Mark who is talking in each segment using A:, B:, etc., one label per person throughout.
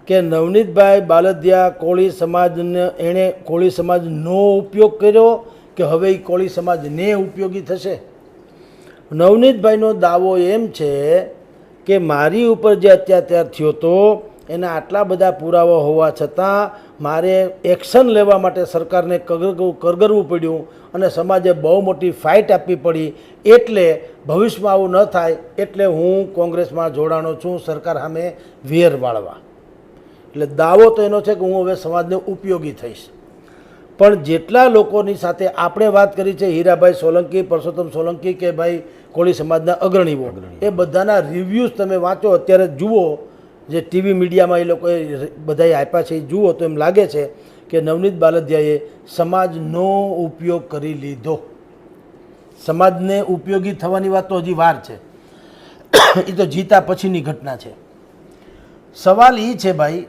A: કે નવનીતભાઈ બાલદિયા કોળી સમાજને એણે કોળી સમાજનો ઉપયોગ કર્યો કે હવે એ કોળી સમાજને ઉપયોગી થશે? નવનીતભાઈનો દાવો એમ છે કે મારી ઉપર જે અત્યાચાર થયો હતો એના આટલા બધા પુરાવા હોવા છતાં મારે એક્શન લેવા માટે સરકારને કરગરવું પડ્યું અને સમાજે બહુ મોટી ફાઇટ આપવી પડી, એટલે ભવિષ્યમાં આવું ન થાય એટલે હું કોંગ્રેસમાં જોડાણો છું સરકાર સામે વેર વાળવા. એટલે દાવો તો એનો છે કે હું હવે સમાજને ઉપયોગી થઈશ. પણ જેટલા લોકોની સાથે આપણે વાત કરી છે, હીરાભાઈ સોલંકી, પરસોત્તમ સોલંકી કે ભાઈ કોળી સમાજના અગ્રણીઓ, એ બધાના રિવ્યૂઝ તમે વાંચો, અત્યારે જુઓ જે ટીવી મીડિયામાં એ લોકોએ બધાએ આપ્યા છે, એ જુઓ તો એમ લાગે છે કે નવનીત બાલદિયાએ સમાજનો ઉપયોગ કરી લીધો. સમાજને ઉપયોગી થવાની વાત તો હજી વાર છે, એ તો જીતા પછીની ઘટના છે. સવાલ એ છે ભાઈ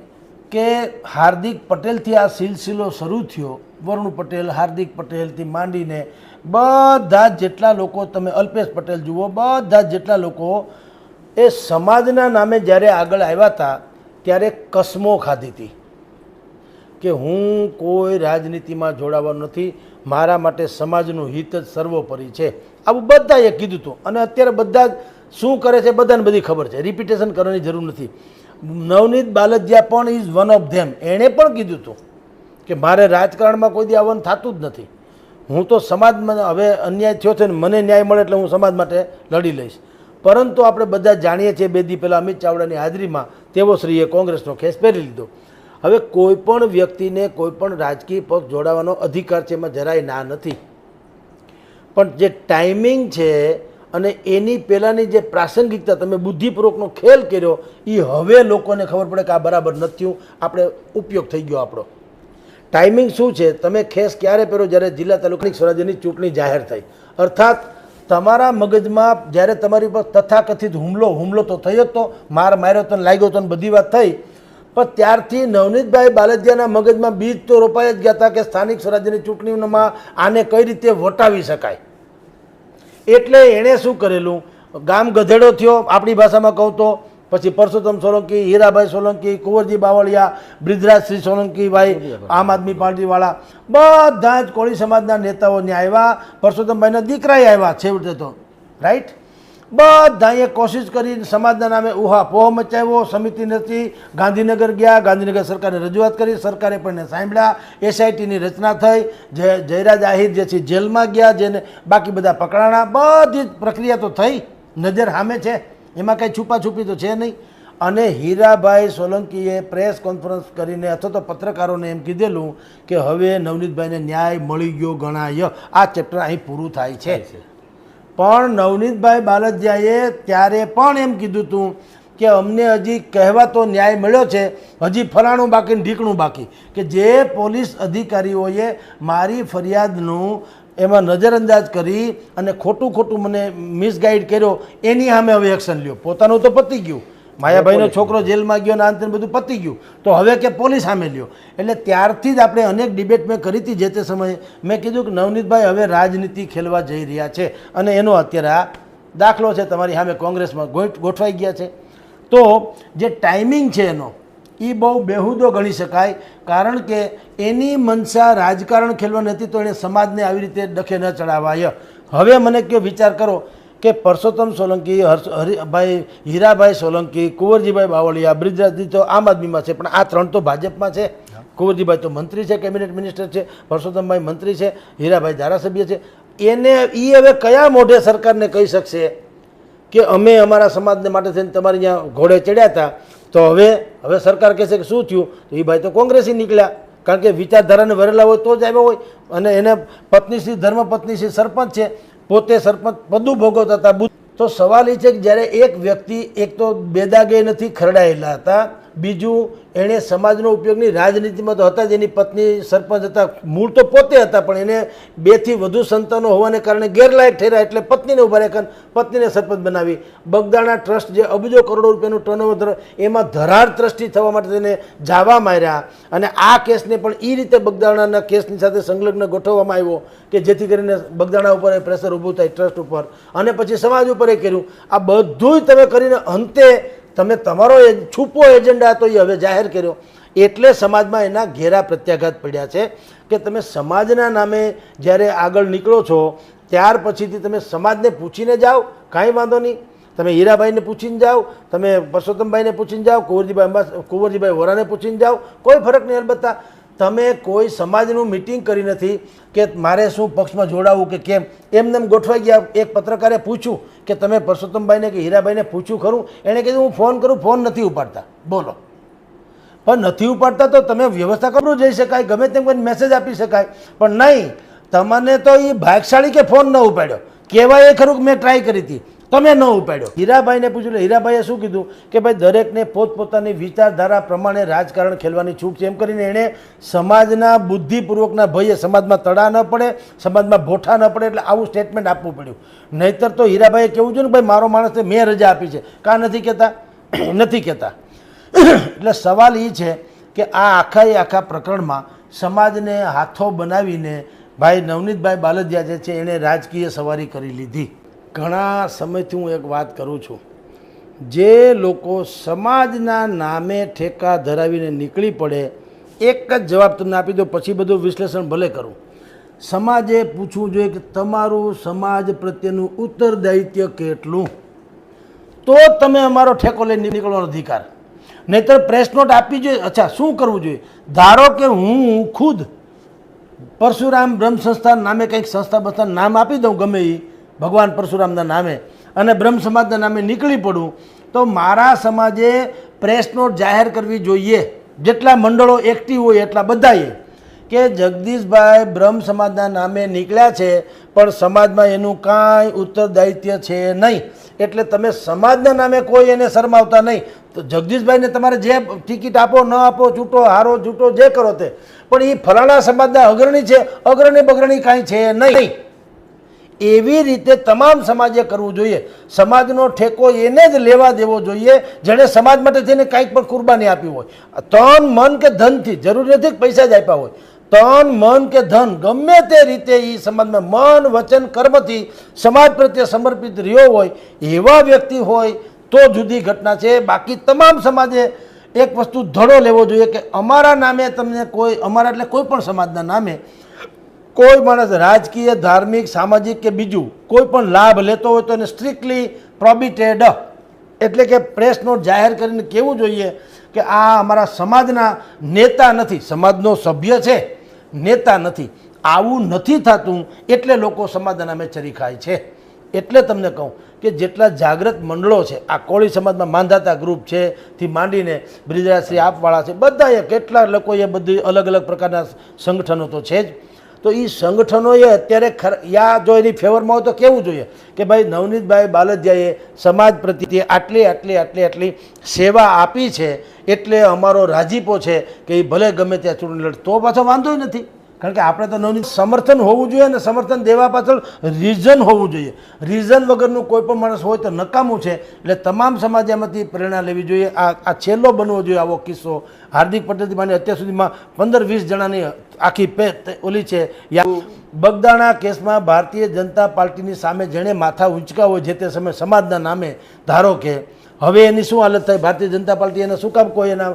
A: કે હાર્દિક પટેલથી આ સિલસિલો શરૂ થયો. વરુણ પટેલ, હાર્દિક પટેલથી માંડીને બધા જ જેટલા લોકો, તમે અલ્પેશ પટેલ જુઓ, બધા જ જેટલા લોકો એ સમાજના નામે જ્યારે આગળ આવ્યા હતા ત્યારે કસમો ખાધી હતી કે હું કોઈ રાજનીતિમાં જોડાવાનું નથી, મારા માટે સમાજનું હિત જ સર્વોપરી છે. આવું બધાએ કીધું હતું અને અત્યારે બધા શું કરે છે બધાને બધી ખબર છે, રિપીટેશન કરવાની જરૂર નથી. નવનીત બાલદિયા પણ ઇઝ વન ઓફ ધેમ. એણે પણ કીધું હતું કે મારે રાજકારણમાં કોઈ દી આવવાનું થતું જ નથી, હું તો સમાજમાં હવે અન્યાય થયો છે ને મને ન્યાય મળે એટલે હું સમાજ માટે લડી લઈશ. પરંતુ આપણે બધા જાણીએ છીએ 2 દી પહેલાં અમિત ચાવડાની હાજરીમાં તેઓ શ્રીએ કોંગ્રેસનો ખેસ પહેરી લીધો. હવે કોઈ પણ વ્યક્તિને કોઈ પણ રાજકીય પક્ષ જોડાવાનો અધિકાર છે, એમાં જરાય ના નથી. પણ જે ટાઈમિંગ છે અને એની પહેલાંની જે પ્રાસંગિકતા, તમે બુદ્ધિપૂર્વકનો ખેલ કર્યો, એ હવે લોકોને ખબર પડે કે આ બરાબર નથી, આપણે ઉપયોગ થઈ ગયો આપણો. ટાઈમિંગ શું છે? તમે ખેસ ક્યારે પહેરો? જ્યારે જિલ્લા તાલુકાની સ્વરાજ્યની ચૂંટણી જાહેર થઈ, અર્થાત તમારા મગજમાં જ્યારે તમારી પર તથાકથિત હુમલો તો થયો જ તો, માર્યો તો લાગ્યો તો બધી વાત થઈ, પણ ત્યારથી નવનીતભાઈ બાલદિયાના મગજમાં બીજ તો રોપાઈ જ ગયા હતા કે સ્થાનિક સ્વરાજ્યની ચૂંટણીઓમાં આને કઈ રીતે વટાવી શકાય. એટલે એણે શું કરેલું, ગામ ગધેડો થયો આપણી ભાષામાં કહું તો. પછી પરસોત્તમ સોલંકી, હીરાભાઈ સોલંકી, કુંવરજી બાવળિયા, બ્રિજરાજસિંહ સોલંકી ભાઈ આમ આદમી પાર્ટીવાળા, બધા જ કોળી સમાજના નેતાઓ ત્યાં આવ્યા. પરસોત્તમભાઈના દીકરાએ આવ્યા છેવટે તો, રાઈટ. બધાએ કોશિશ કરી સમાજના નામે ઉહાપોહ મચાવ્યો. સમિતિ નથી, ગાંધીનગર ગયા, ગાંધીનગર સરકારે રજૂઆત કરી, સરકારે પણ એને સાંભળ્યા. એસઆઈટીની રચના થઈ, જયરાજ આહિર જે છે જેલમાં ગયા, જેને બાકી બધા પકડાણા. બધી જ પ્રક્રિયા તો થઈ, નજર સામે છે, એમાં કંઈ છુપાછુપી તો છે નહીં. અને હીરાભાઈ સોલંકીએ પ્રેસ કોન્ફરન્સ કરીને અથવા તો પત્રકારોને એમ કીધેલું કે હવે નવનીતભાઈને ન્યાય મળી ગયો ગણાય. આ ચેપ્ટર અહીં પૂરું થાય છે. પણ નવનીતભાઈ બાલદિયાએ ત્યારે પણ એમ કીધું હતું કે અમને હજી કહેવા તો ન્યાય મળ્યો છે, હજી ફલાણું બાકી ને ઢીકણું બાકી. કે જે પોલીસ અધિકારીઓએ મારી ફરિયાદનું એમાં નજરઅંદાજ કરી અને ખોટું મને મિસગાઈડ કર્યો, એની સામે હવે એક્શન લ્યો. પોતાનું તો પતી ગયું, માયાભાઈનો છોકરો જેલમાં ગયો ને અંતે બધું પતી ગયું, તો હવે કે પોલીસ સામે લ્યો. એટલે ત્યારથી જ આપણે અનેક ડિબેટ મેં કરી હતી. જે તે સમયે મેં કીધું કે નવનીતભાઈ હવે રાજનીતિ ખેલવા જઈ રહ્યા છે અને એનો અત્યારે આ દાખલો છે, તમારી સામે કોંગ્રેસમાં ગોઠવાઈ ગયા છે. તો જે ટાઈમિંગ છે એનો એ બહુ બેહુદો ગણી શકાય, કારણ કે એની મનસા રાજકારણ ખેલવાની હતી, તો એણે સમાજને આવી રીતે ડખે ન ચડાવાય. હવે મને કયો વિચાર કરો કે પરસોત્તમ સોલંકી, ભાઈ હીરાભાઈ સોલંકી, કુંવરજીભાઈ બાવળિયા, બ્રિજરાજજી તો આમ આદમીમાં છે, પણ આ 3 તો ભાજપમાં છે. કુંવરજીભાઈ તો મંત્રી છે, કેબિનેટ મિનિસ્ટર છે, પરસોત્તમભાઈ મંત્રી છે, હીરાભાઈ ધારાસભ્ય છે. એ હવે કયા મોઢે સરકારને કહી શકશે કે અમે અમારા સમાજને માટે થઈને તમારી ત્યાં ઘોડે ચડ્યા હતા, તો હવે સરકાર કહેશે કે શું થયું? તો એ ભાઈ તો કોંગ્રેસી નીકળ્યા, કારણ કે વિચારધારાને વરેલા હોય તો જ આવ્યા હોય. અને એને પત્નીશ્રી, ધર્મપત્નીશ્રી સરપંચ છે, પોતે સરપંચ પદું ભોગવતા હતા. તો સવાલ એ છે કે જ્યારે એક વ્યક્તિ એક તો બેદાગે નથી ખરડાયેલા હતા, બીજું એણે સમાજનો ઉપયોગની રાજનીતિમાં તો હતા જ, એની પત્ની સરપંચ હતા, મૂળ તો પોતે હતા, પણ એને 2 થી વધુ સંતાનો હોવાને કારણે ગેરલાયક ઠેર્યા, એટલે પત્નીને ઉભા રાખ્યા, પત્નીને સરપંચ બનાવી. બગદાણા ટ્રસ્ટ જે અબજો કરોડો રૂપિયાનું ટર્નઓવર, એમાં ધરાર ટ્રસ્ટી થવા માટે તેને જાવા માર્યા. અને આ કેસને પણ એ રીતે બગદાણાના કેસની સાથે સંલગ્ન ગોઠવવામાં આવ્યો કે જેથી કરીને બગદાણા ઉપર પ્રેશર ઊભું થાય ટ્રસ્ટ ઉપર, અને પછી સમાજ ઉપર એ કર્યું. આ બધું તમે કરીને અંતે તમે તમારો છૂપો એજન્ડા હતો એ હવે જાહેર કર્યો, એટલે સમાજમાં એના ઘેરા પ્રત્યાઘાત પડ્યા છે કે તમે સમાજના નામે જ્યારે આગળ નીકળો છો ત્યાર પછીથી તમે સમાજને પૂછીને જાઓ, કાંઈ વાંધો નહીં. તમે હીરાભાઈને પૂછીને જાઓ, તમે પરસોત્તમભાઈને પૂછીને જાઓ, કુંવરજીભાઈ વોરાને પૂછીને જાઓ, કોઈ ફરક નહીં. અલબત્ત તમે કોઈ સમાજનું મિટિંગ કરી નથી કે મારે શું પક્ષમાં જોડાવું કે કેમ, એમને ગોઠવાઈ ગયા. એક પત્રકારે પૂછ્યું કે તમે પરસોત્તમભાઈને કે હીરાભાઈને પૂછ્યું ખરું? એણે કીધું હું ફોન કરું, ફોન નથી ઉપાડતા. બોલો, પણ નથી ઉપાડતા તો તમે વ્યવસ્થા કરું જઈ શકાય, ગમે તેમ કરીને મેસેજ આપી શકાય, પણ નહીં. તમને તો એ ભાગશાળી કે ફોન ન ઉપાડ્યો, કહેવાય એ ખરું કે મેં ટ્રાય કરી હતી, તમે ન ઉપાડ્યો. હીરાભાઈને પૂછ્યું, હીરાભાઈએ શું કીધું કે ભાઈ દરેકને પોતપોતાની વિચારધારા પ્રમાણે રાજકારણ ખેલવાની છૂટ છે, એમ કરીને એણે સમાજના બુદ્ધિપૂર્વકના ભયે સમાજમાં તડા ન પડે, સમાજમાં ભોઠા ન પડે, એટલે આવું સ્ટેટમેન્ટ આપવું પડ્યું. નહીંતર તો હીરાભાઈએ કહેવું જોઈએ ને ભાઈ મારો માણસને મેં રજા આપી છે, કાં નથી કહેતા? નથી કહેતા. એટલે સવાલ એ છે કે આ આખા પ્રકરણમાં સમાજને હાથો બનાવીને ભાઈ નવનીતભાઈ બાલદિયા જે છે એણે રાજકીય સવારી કરી લીધી. ઘણા સમયથી હું એક વાત કરું છું, જે લોકો સમાજના નામે ઠેકા ધરાવીને નીકળી પડે, એક જ જવાબ તમને આપી દો, પછી બધું વિશ્લેષણ ભલે કરું. સમાજે પૂછવું જોઈએ કે તમારું સમાજ પ્રત્યેનું ઉત્તરદાયિત્વ કેટલું, તો તમે અમારો ઠેકો લઈને નીકળવાનો અધિકાર. નહીંતર પ્રેસ નોટ આપવી જોઈએ. અચ્છા, શું કરવું જોઈએ? ધારો કે હું ખુદ પરશુરામ બ્રહ્મ સંસ્થાન નામે કંઈક સંસ્થા નામ આપી દઉં, ગમે એ ભગવાન પરશુરામના નામે, અને બ્રહ્મ સમાજના નામે નીકળી પડું, તો મારા સમાજે પ્રેસ નોટ જાહેર કરવી જોઈએ. જેટલા મંડળો એક્ટિવ હોય એટલા બધાએ, કે જગદીશભાઈ બ્રહ્મ સમાજના નામે નીકળ્યા છે પણ સમાજમાં એનું કાંઈ ઉત્તરદાયિત્વ છે નહીં, એટલે તમે સમાજના નામે કોઈ એને શરમાવતા નહીં. તો જગદીશભાઈને તમારે જે ટિકિટ આપો ન આપો, છૂટો હારો છૂટો જે કરો તે, પણ એ ફલાણા સમાજના અગ્રણી છે, અગ્રણી બગ્રણી કાંઈ છે નહીં. એવી રીતે તમામ સમાજે કરવું જોઈએ. સમાજનો ઠેકો એને જ લેવા દેવો જોઈએ જેણે સમાજ માટે થઈને કાંઈક પણ કુરબાની આપી હોય. તન મન કે ધનથી, જરૂરી નથી કે પૈસા જ આપ્યા હોય, તન મન કે ધન ગમે તે રીતે એ સમાજમાં મન વચન કર્મથી સમાજ પ્રત્યે સમર્પિત રહ્યો હોય એવા વ્યક્તિ હોય તો જુદી ઘટના છે. બાકી તમામ સમાજે એક વસ્તુ ધડો લેવો જોઈએ કે અમારા નામે તમને કોઈ, અમારા એટલે કોઈ પણ સમાજના નામે કોઈ માણસ રાજકીય, ધાર્મિક, સામાજિક કે બીજું કોઈ પણ લાભ લેતો હોય તો એને સ્ટ્રિક્ટલી પ્રોબિટેડ, એટલે કે પ્રેસ નોટ જાહેર કરીને કહેવું જોઈએ કે આ અમારા સમાજના નેતા નથી, સમાજનો સભ્ય છે, નેતા નથી. આવું નથી થતું એટલે લોકો સમાજના નામે ચરી ખાય છે. એટલે તમને કહું કે જેટલા જાગૃત મંડળો છે, આ કોળી સમાજમાં માંધાતા ગ્રુપ છે થી માંડીને બ્રિજરાશ્રી આપવાળા છે, બધાએ કેટલા લોકોએ બધી અલગ અલગ પ્રકારના સંગઠનો તો છે જ. તો એ સંગઠનોએ અત્યારે જો એની ફેવરમાં હોય તો કહેવું જોઈએ કે ભાઈ નવનીતભાઈ બાલદિયાએ સમાજ પ્રત્યે આટલી સેવા આપી છે, એટલે અમારો રાજીપો છે કે એ ભલે ગમે ત્યાં ચૂંટણી લડે, તો પાછો વાંધો નથી. કારણ કે આપણે તો નવનીત સમર્થન હોવું જોઈએ, અને સમર્થન દેવા પાછળ રીઝન હોવું જોઈએ. રીઝન વગરનું કોઈ પણ માણસ હોય તો નકામું છે. એટલે તમામ સમાજે એમાંથી પ્રેરણા લેવી જોઈએ. આ છેલ્લો બનવો જોઈએ આવો કિસ્સો. હાર્દિક પટેલથી માંડી અત્યાર સુધીમાં 15-20 જણાની આખી ઓલી છે. બગદાણા કેસમાં ભારતીય જનતા પાર્ટીની સામે જેણે માથા ઊંચકા હોય જે તે સમયે સમાજના નામે, ધારો કે હવે એની શું હાલત થાય? ભારતીય જનતા પાર્ટી એને શું કામ કોઈ એના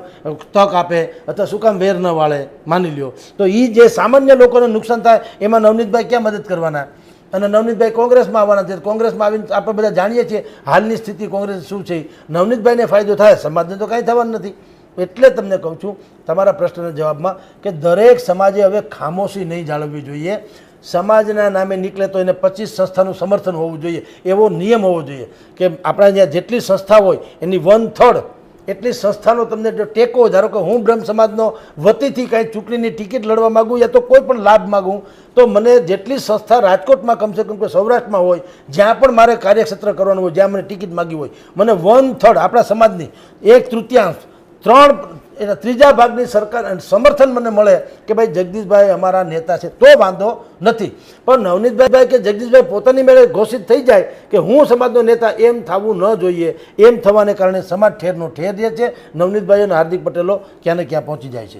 A: તક આપે અથવા શું કામ વેર ન વાળે? માની લ્યો તો એ જે સામાન્ય લોકોને નુકસાન થાય એમાં નવનીતભાઈ ક્યાં મદદ કરવાના? અને નવનીતભાઈ કોંગ્રેસમાં આવવાના છે. કોંગ્રેસમાં આવીને આપણે બધા જાણીએ છીએ હાલની સ્થિતિ કોંગ્રેસ શું છે. નવનીતભાઈને ફાયદો થાય, સમાજને તો કાંઈ થવાનું નથી. એટલે તમને કહું છું તમારા પ્રશ્નના જવાબમાં કે દરેક સમાજે હવે ખામોશી નહીં જાળવવી જોઈએ. સમાજના નામે નીકળે તો એને 25 સંસ્થાનું સમર્થન હોવું જોઈએ, એવો નિયમ હોવો જોઈએ કે આપણા જ્યાં જેટલી સંસ્થા હોય એની 1/3 એટલી સંસ્થાનો તમને જો ટેકો, ધારો કે હું બ્રહ્મ સમાજનો વતીથી કાંઈ ચૂંટણીની ટિકિટ લડવા માગું યા તો કોઈ પણ લાભ માગું, તો મને જેટલી સંસ્થા રાજકોટમાં કમસે કમ કે સૌરાષ્ટ્રમાં હોય, જ્યાં પણ મારે કાર્યક્ષેત્ર કરવાનું હોય, જ્યાં મને ટિકિટ માગી હોય, મને 1/3 આપણા સમાજની 1/3 એના 3જા ભાગની સરકાર સમર્થન મને મળે કે ભાઈ જગદીશભાઈ અમારા નેતા છે, તો વાંધો નથી. પણ નવનીતભાઈ કે જગદીશભાઈ પોતાની મેળે ઘોષિત થઈ જાય કે હું સમાજનો નેતા, એમ થવું ન જોઈએ. એમ થવાને કારણે સમાજ ઠેરનો ઠેર રહે છે. નવનીતભાઈ અને હાર્દિક પટેલો ક્યાં ને ક્યાં પહોંચી જાય છે.